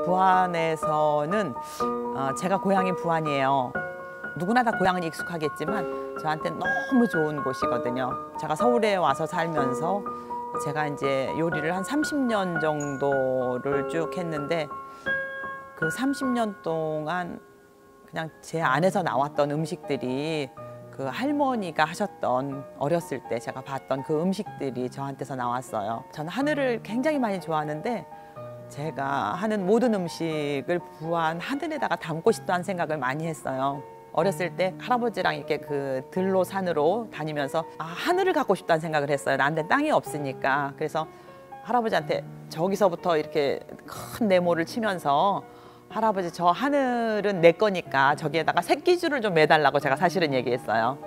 부안에서는 제가 고향이 부안이에요. 누구나 다 고향은 익숙하겠지만 저한테 너무 좋은 곳이거든요. 제가 서울에 와서 살면서 제가 이제 요리를 한 30년 정도를 쭉 했는데 그 30년 동안 그냥 제 안에서 나왔던 음식들이 그 할머니가 하셨던 어렸을 때 제가 봤던 그 음식들이 저한테서 나왔어요. 저는 하늘을 굉장히 많이 좋아하는데 제가 하는 모든 음식을 부안 하늘에다가 담고 싶다는 생각을 많이 했어요. 어렸을 때 할아버지랑 이렇게 그 들로 산으로 다니면서 하늘을 갖고 싶다는 생각을 했어요. 나한테 땅이 없으니까. 그래서 할아버지한테 저기서부터 이렇게 큰 네모를 치면서 할아버지 저 하늘은 내 거니까 저기에다가 새끼줄을 좀 매달라고 제가 사실은 얘기했어요.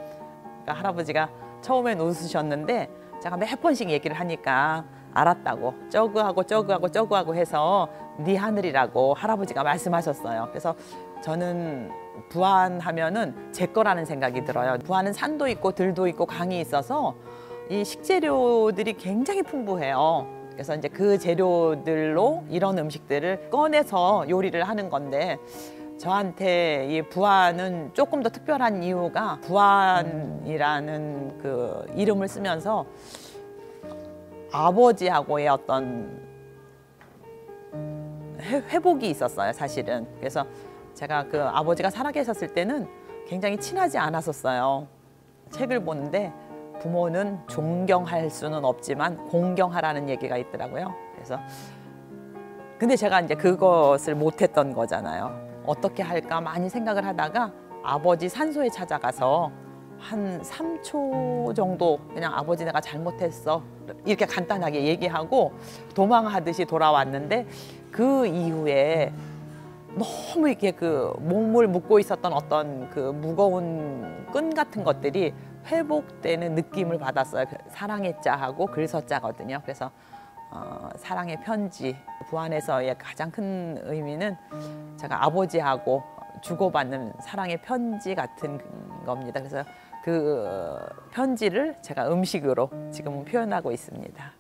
그러니까 할아버지가 처음엔 웃으셨는데 제가 몇 번씩 얘기를 하니까 알았다고 저그하고 해서 네 하늘이라고 할아버지가 말씀하셨어요. 그래서 저는 부안 하면은 제 거라는 생각이 들어요. 부안은 산도 있고 들도 있고 강이 있어서 이 식재료들이 굉장히 풍부해요. 그래서 이제 그 재료들로 이런 음식들을 꺼내서 요리를 하는 건데 저한테 이 부안은 조금 더 특별한 이유가 부안이라는 그 이름을 쓰면서 아버지하고의 어떤 회복이 있었어요, 사실은. 그래서 제가 그 아버지가 살아계셨을 때는 굉장히 친하지 않았었어요. 책을 보는데 부모는 존경할 수는 없지만 공경하라는 얘기가 있더라고요. 그래서 근데 제가 이제 그것을 못했던 거잖아요. 어떻게 할까 많이 생각을 하다가 아버지 산소에 찾아가서 한 3초 정도 그냥 아버지 내가 잘못했어 이렇게 간단하게 얘기하고 도망하듯이 돌아왔는데 그 이후에 너무 이렇게 그 몸을 묶고 있었던 어떤 그 무거운 끈 같은 것들이 회복되는 느낌을 받았어요. 사랑의 자하고 글서자거든요. 그래서 사랑의 편지, 부안에서의 가장 큰 의미는 제가 아버지하고 주고받는 사랑의 편지 같은 겁니다. 그래서 그 편지를 제가 음식으로 지금은 표현하고 있습니다.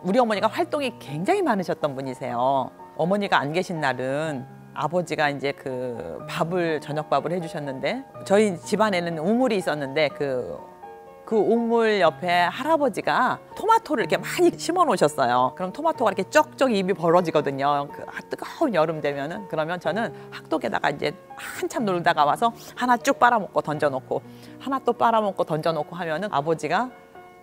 우리 어머니가 활동이 굉장히 많으셨던 분이세요. 어머니가 안 계신 날은 아버지가 이제 그 저녁밥을 해주셨는데 저희 집안에는 우물이 있었는데 그 우물 옆에 할아버지가 토마토를 이렇게 많이 심어 놓으셨어요. 그럼 토마토가 이렇게 쩍쩍 입이 벌어지거든요. 그 뜨거운 여름 되면은. 그러면 저는 학독에다가 이제 한참 놀다가 와서 하나 쭉 빨아먹고 던져놓고 하나 또 빨아먹고 던져놓고 하면은 아버지가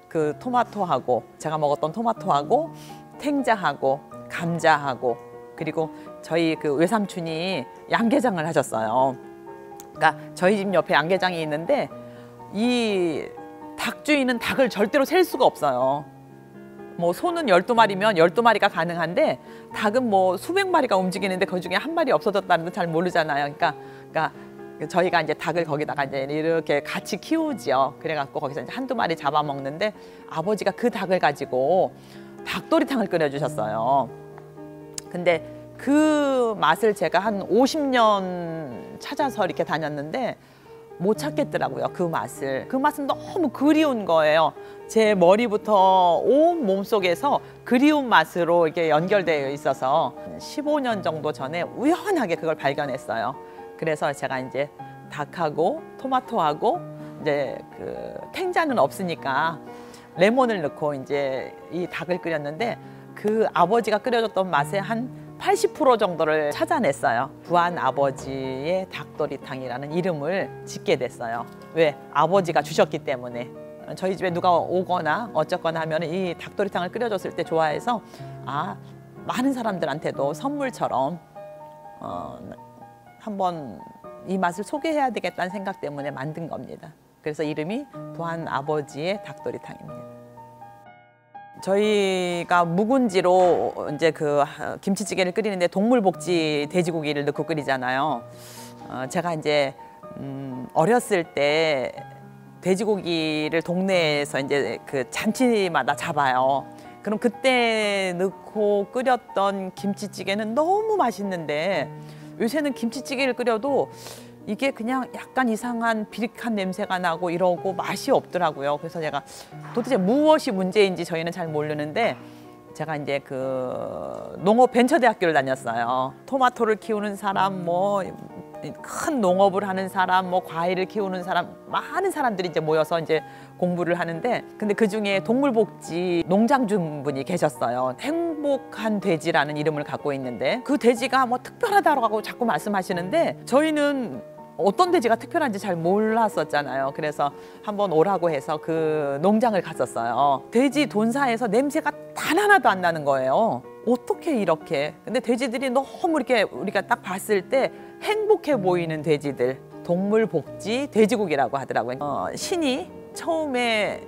그 토마토하고 제가 먹었던 토마토하고 탱자하고 감자하고 그리고 저희 그 외삼촌이 양계장을 하셨어요. 그러니까 저희 집 옆에 양계장이 있는데 이 닭주인은 닭을 절대로 셀 수가 없어요. 뭐 소는 12마리면 12마리가 가능한데 닭은 뭐 수백 마리가 움직이는데 그중에 한 마리 없어졌다는 건 잘 모르잖아요. 그러니까 저희가 이제 닭을 거기다가 이제 이렇게 같이 키우지요. 그래갖고 거기서 이제 한두 마리 잡아먹는데 아버지가 그 닭을 가지고 닭도리탕을 끓여주셨어요. 근데 그 맛을 제가 한 50년 찾아서 이렇게 다녔는데 못 찾겠더라고요. 그 맛을. 그 맛은 너무 그리운 거예요. 제 머리부터 온 몸속에서 그리운 맛으로 이렇게 연결되어 있어서 15년 정도 전에 우연하게 그걸 발견했어요. 그래서 제가 이제 닭하고 토마토하고 이제 그 탱자는 없으니까 레몬을 넣고 이제 이 닭을 끓였는데 그 아버지가 끓여줬던 맛의 한 80% 정도를 찾아냈어요. 부안 아버지의 닭도리탕이라는 이름을 짓게 됐어요. 왜? 아버지가 주셨기 때문에. 저희 집에 누가 오거나 어쨌거나 하면 이 닭도리탕을 끓여줬을 때 좋아해서 많은 사람들한테도 선물처럼 한번 이 맛을 소개해야 되겠다는 생각 때문에 만든 겁니다. 그래서 이름이 부안 아버지의 닭도리탕입니다. 저희가 묵은지로 이제 그 김치찌개를 끓이는데 동물복지 돼지고기를 넣고 끓이잖아요. 제가 이제 어렸을 때 돼지고기를 동네에서 이제 그 잔치마다 잡아요. 그럼 그때 넣고 끓였던 김치찌개는 너무 맛있는데 요새는 김치찌개를 끓여도 이게 그냥 약간 이상한 비릿한 냄새가 나고 이러고 맛이 없더라고요. 그래서 제가 도대체 무엇이 문제인지 저희는 잘 모르는데 제가 이제 그 농업 벤처대학교를 다녔어요. 토마토를 키우는 사람, 뭐 큰 농업을 하는 사람, 뭐 과일을 키우는 사람, 많은 사람들이 이제 모여서 이제 공부를 하는데, 근데 그 중에 동물복지 농장주 분이 계셨어요. 행복한 돼지라는 이름을 갖고 있는데, 그 돼지가 뭐 특별하다고 자꾸 말씀하시는데 저희는 어떤 돼지가 특별한지 잘 몰랐었잖아요. 그래서 한번 오라고 해서 그 농장을 갔었어요. 돼지 돈사에서 냄새가 단 하나도 안 나는 거예요. 어떻게 이렇게? 근데 돼지들이 너무 이렇게 우리가 딱 봤을 때 행복해 보이는 돼지들, 동물복지 돼지국이라고 하더라고요. 신이 처음에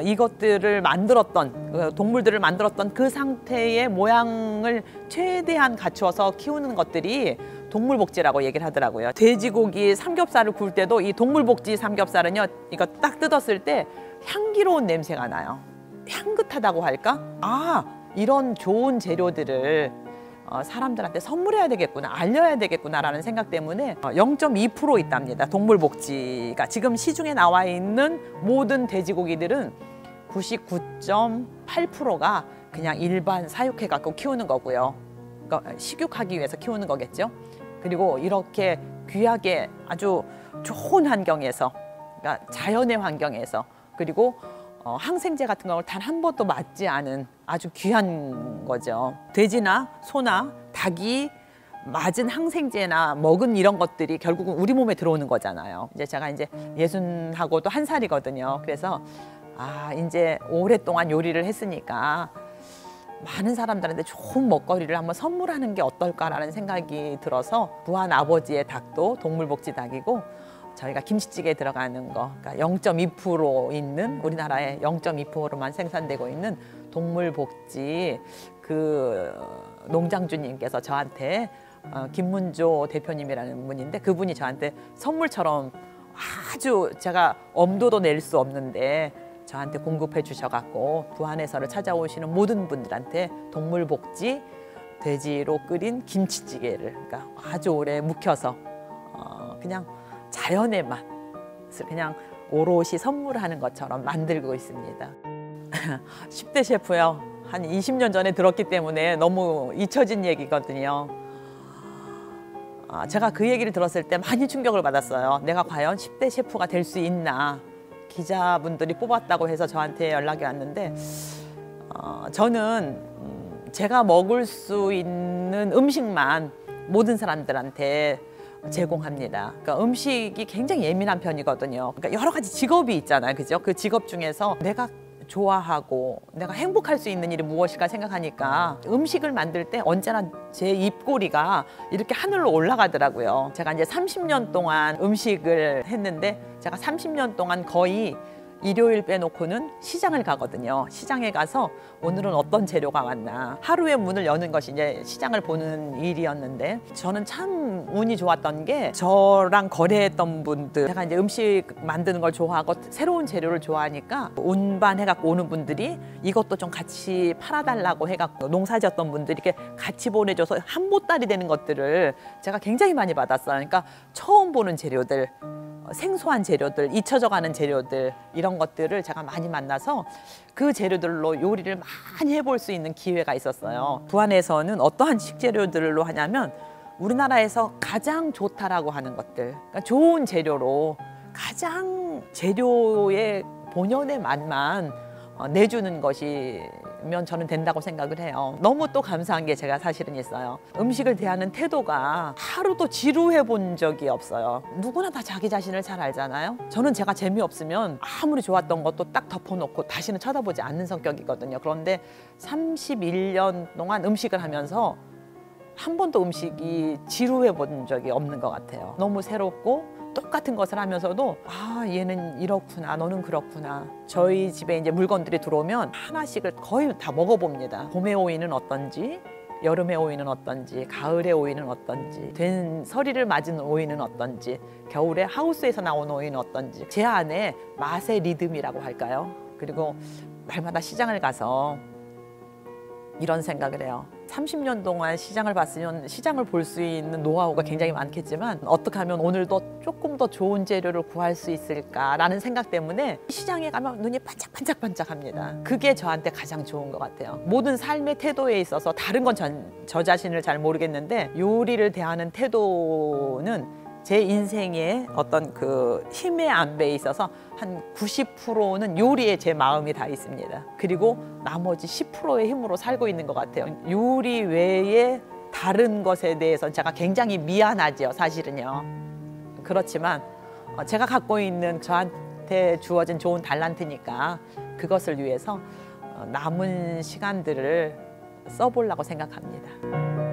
이것들을 만들었던, 동물들을 만들었던 그 상태의 모양을 최대한 갖추어서 키우는 것들이 동물복지라고 얘기를 하더라고요. 돼지고기 삼겹살을 구울 때도 이 동물복지 삼겹살은요, 이거 딱 뜯었을 때 향기로운 냄새가 나요. 향긋하다고 할까? 아, 이런 좋은 재료들을 사람들한테 선물해야 되겠구나, 알려야 되겠구나라는 생각 때문에 0.2% 있답니다. 동물복지가 지금 시중에 나와 있는 모든 돼지고기들은 99.8%가 그냥 일반 사육해 갖고 키우는 거고요. 그러니까 식육하기 위해서 키우는 거겠죠. 그리고 이렇게 귀하게 아주 좋은 환경에서, 그러니까 자연의 환경에서, 그리고 항생제 같은 걸 단 한 번도 맞지 않은 아주 귀한 거죠. 돼지나 소나 닭이 맞은 항생제나 먹은 이런 것들이 결국은 우리 몸에 들어오는 거잖아요. 이제 제가 이제 60하고도 1살이거든요. 그래서 이제 오랫동안 요리를 했으니까 많은 사람들한테 좋은 먹거리를 한번 선물하는 게 어떨까라는 생각이 들어서, 부한 아버지의 닭도 동물복지 닭이고, 저희가 김치찌개에 들어가는 거, 그러니까 0.2% 있는, 우리나라에 0.2%만 생산되고 있는 동물복지 그 농장주님께서 저한테, 김문조 대표님이라는 분인데 그분이 저한테 선물처럼 아주 제가 엄두도 낼 수 없는데 저한테 공급해 주셔갖고, 부안에서를 찾아오시는 모든 분들한테 동물복지 돼지로 끓인 김치찌개를, 그러니까 아주 오래 묵혀서 그냥 자연의 맛을 그냥 오롯이 선물하는 것처럼 만들고 있습니다. 10대 셰프요. 한 20년 전에 들었기 때문에 너무 잊혀진 얘기거든요. 제가 그 얘기를 들었을 때 많이 충격을 받았어요. 내가 과연 10대 셰프가 될 수 있나. 기자분들이 뽑았다고 해서 저한테 연락이 왔는데, 저는 제가 먹을 수 있는 음식만 모든 사람들한테 제공합니다. 그러니까 음식이 굉장히 예민한 편이거든요. 그러니까 여러 가지 직업이 있잖아요, 그죠? 그 직업 중에서 내가 좋아하고 내가 행복할 수 있는 일이 무엇일까 생각하니까 음식을 만들 때 언제나 제 입꼬리가 이렇게 하늘로 올라가더라고요. 제가 이제 30년 동안 음식을 했는데, 제가 30년 동안 거의 일요일 빼놓고는 시장을 가거든요. 시장에 가서 오늘은 어떤 재료가 왔나, 하루에 문을 여는 것이 이제 시장을 보는 일이었는데, 저는 참 운이 좋았던 게 저랑 거래했던 분들, 제가 이제 음식 만드는 걸 좋아하고 새로운 재료를 좋아하니까 운반해갖고 오는 분들이 이것도 좀 같이 팔아달라고 해갖고 농사지었던 분들이 이렇게 같이 보내줘서 한 보따리 되는 것들을 제가 굉장히 많이 받았어요. 그러니까 처음 보는 재료들, 생소한 재료들, 잊혀져가는 재료들, 이런 것들을 제가 많이 만나서 그 재료들로 요리를 많이 해볼 수 있는 기회가 있었어요. 부안에서는 어떠한 식재료들로 하냐면 우리나라에서 가장 좋다라고 하는 것들, 그러니까 좋은 재료로 가장 재료의 본연의 맛만 내주는 것이면 저는 된다고 생각을 해요. 너무 또 감사한 게 제가 사실은 있어요. 음식을 대하는 태도가 하루도 지루해 본 적이 없어요. 누구나 다 자기 자신을 잘 알잖아요. 저는 제가 재미없으면 아무리 좋았던 것도 딱 덮어놓고 다시는 쳐다보지 않는 성격이거든요. 그런데 31년 동안 음식을 하면서 한 번도 음식이 지루해 본 적이 없는 것 같아요. 너무 새롭고 똑같은 것을 하면서도 얘는 이렇구나, 너는 그렇구나. 저희 집에 이제 물건들이 들어오면 하나씩을 거의 다 먹어봅니다. 봄의 오이는 어떤지, 여름의 오이는 어떤지, 가을의 오이는 어떤지, 된 서리를 맞은 오이는 어떤지, 겨울에 하우스에서 나온 오이는 어떤지, 제 안에 맛의 리듬이라고 할까요? 그리고 날마다 시장을 가서 이런 생각을 해요. 30년 동안 시장을 봤으면 시장을 볼 수 있는 노하우가 굉장히 많겠지만 어떻게 하면 오늘도 조금 더 좋은 재료를 구할 수 있을까라는 생각 때문에 시장에 가면 눈이 반짝반짝합니다. 그게 저한테 가장 좋은 것 같아요. 모든 삶의 태도에 있어서 다른 건 저 자신을 잘 모르겠는데 요리를 대하는 태도는 제 인생의 어떤 그 힘의 안배에 있어서 한 90%는 요리에 제 마음이 다 있습니다. 그리고 나머지 10%의 힘으로 살고 있는 것 같아요. 요리 외에 다른 것에 대해서 제가 굉장히 미안하죠, 사실은요. 그렇지만 제가 갖고 있는 저한테 주어진 좋은 달란트니까 그것을 위해서 남은 시간들을 써보려고 생각합니다.